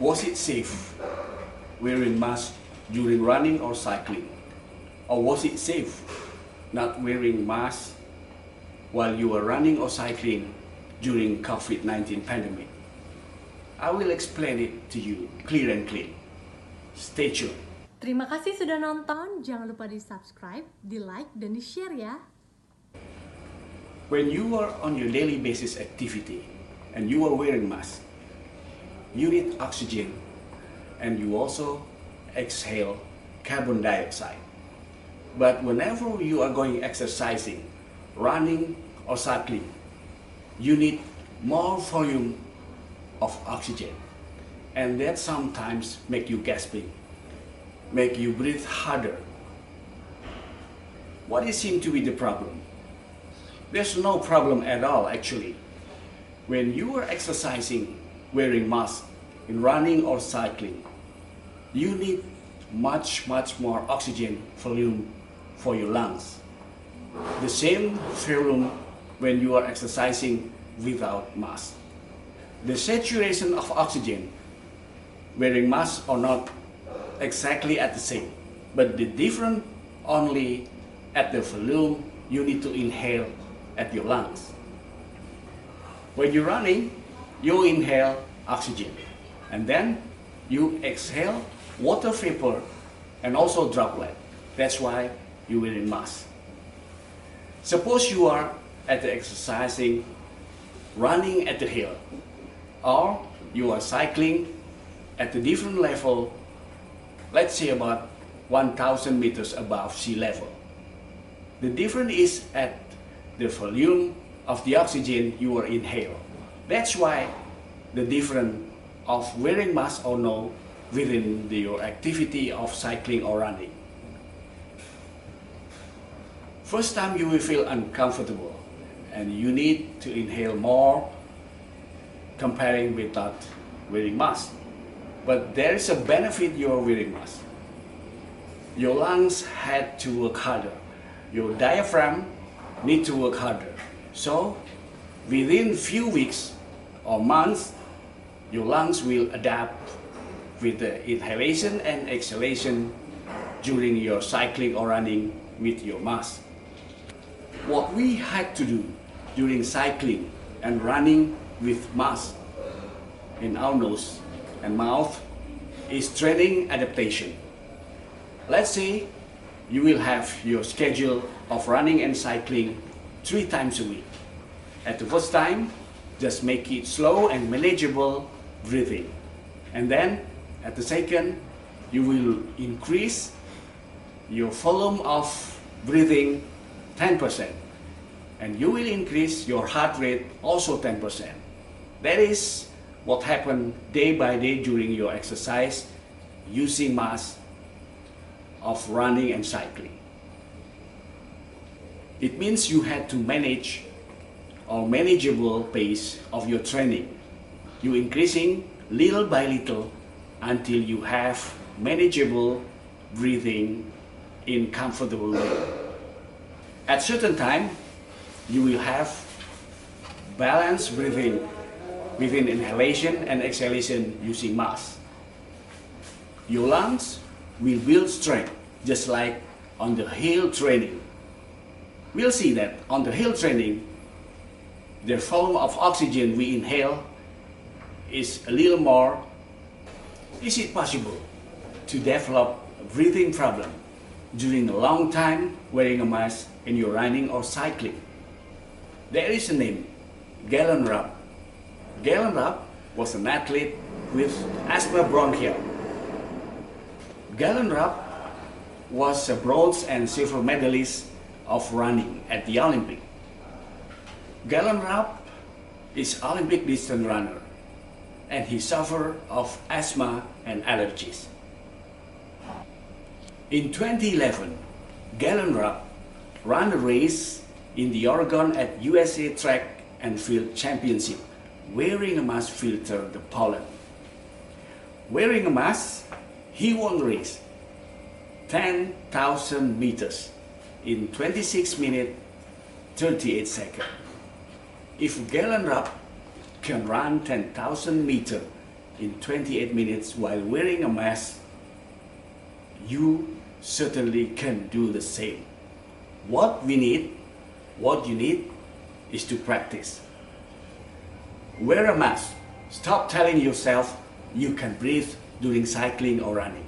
Was it safe wearing mask during running or cycling? Or was it safe not wearing mask while you were running or cycling during COVID-19 pandemic? I will explain it to you clear and clean. Stay tuned. Terima kasih sudah nonton, jangan lupa di subscribe, di like, dan di share ya. When you are on your daily basis activity and you are wearing mask, you need oxygen and you also exhale carbon dioxide. But whenever you are going exercising, running or cycling, you need more volume of oxygen, and that sometimes make you gasping, make you breathe harder. What is seem to be the problem? There's no problem at all actually. When you are exercising, wearing mask in running or cycling, you need much more oxygen volume for your lungs. The same volume when you are exercising without mask. The saturation of oxygen, wearing mask or not, exactly at the same, but the difference only at the volume you need to inhale at your lungs. When you're running, you inhale oxygen and then you exhale water vapor and also droplet. That's why you wear a mask. Suppose you are at the exercising, running at the hill, or you are cycling at a different level, let's say about 1,000 meters above sea level. The difference is at the volume of the oxygen you are inhale. That's why the difference of wearing mask or no within your activity of cycling or running. First time you will feel uncomfortable and you need to inhale more comparing with not wearing mask. But there is a benefit you are wearing mask. Your lungs had to work harder. Your diaphragm need to work harder. So within few weeks or months, your lungs will adapt with the inhalation and exhalation during your cycling or running with your mask. What we had to do during cycling and running with mask in our nose and mouth is training adaptation. Let's say you will have your schedule of running and cycling 3 times a week. At the first time, just make it slow and manageable breathing. And then at the second, you will increase your volume of breathing 10%. And you will increase your heart rate also 10%. That is what happened day by day during your exercise using mask of running and cycling. It means you had to manage or manageable pace of your training. You increasing little by little until you have manageable breathing in comfortable way. At certain time, you will have balanced breathing within inhalation and exhalation using mask. Your lungs will build strength just like on the hill training. We'll see that on the hill training, the volume of oxygen we inhale is a little more. Is it possible to develop a breathing problem during a long time wearing a mask in your running or cycling? There is a name, Galen Rupp. Galen Rupp was an athlete with asthma bronchiale. Galen Rupp was a bronze and silver medalist of running at the Olympic. Galen Rupp is Olympic distance runner and he suffered of asthma and allergies. In 2011, Galen Rupp ran a race in the Oregon at USA Track and Field Championship wearing a mask filter the pollen. Wearing a mask, he won the race 10,000 meters in 26 minutes 38 seconds. If Galen Rupp can run 10,000 meters in 28 minutes while wearing a mask, you certainly can do the same. What you need is to practice. Wear a mask. Stop telling yourself you can breathe during cycling or running.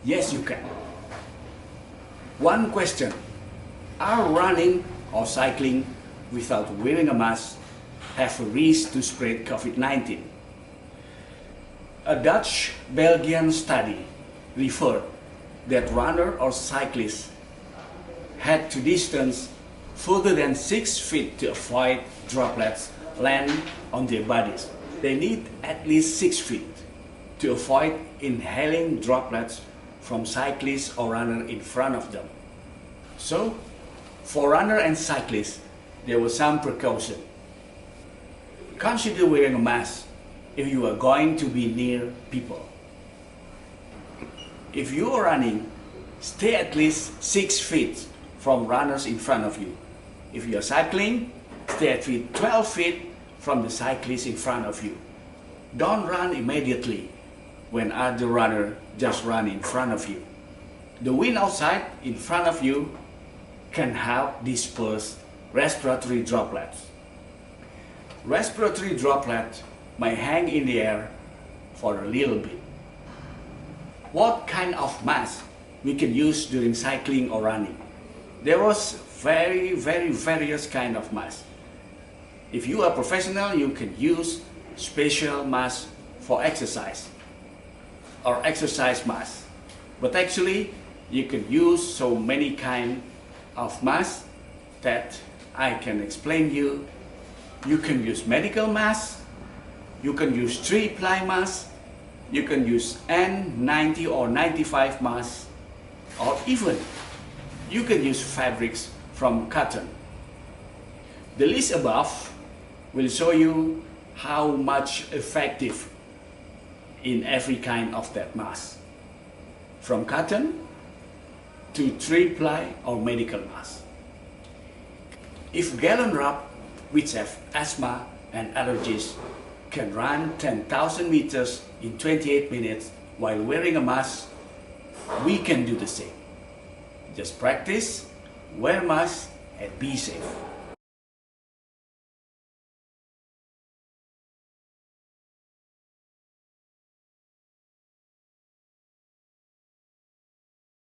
Yes, you can. One question: are running or cycling without wearing a mask have a risk to spread COVID-19? A Dutch Belgian study referred that runner or cyclists had to distance further than 6 feet to avoid droplets land on their bodies. They need at least 6 feet to avoid inhaling droplets from cyclists or runner in front of them. So, for runner and cyclists, there was some precaution. Consider wearing a mask if you are going to be near people. If you are running, stay at least 6 feet from runners in front of you. If you are cycling, stay at 12 feet from the cyclist in front of you. Don't run immediately when other runner just run in front of you. The wind outside in front of you can help disperse respiratory droplets. Respiratory droplets may hang in the air for a little bit. What kind of mask we can use during cycling or running? There was very various kind of masks. If you are professional, you can use special mask for exercise or exercise mask. But actually, you can use so many kind of masks that I can explain you. You can use medical mask, you can use 3-ply mask, you can use N90 or 95 mask, or even you can use fabrics from cotton. The list above will show you how much effective in every kind of that mask, from cotton to 3-ply or medical mask. If Galen Rupp, which have asthma and allergies, can run 10,000 meters in 28 minutes while wearing a mask, we can do the same. Just practice, wear mask, and be safe.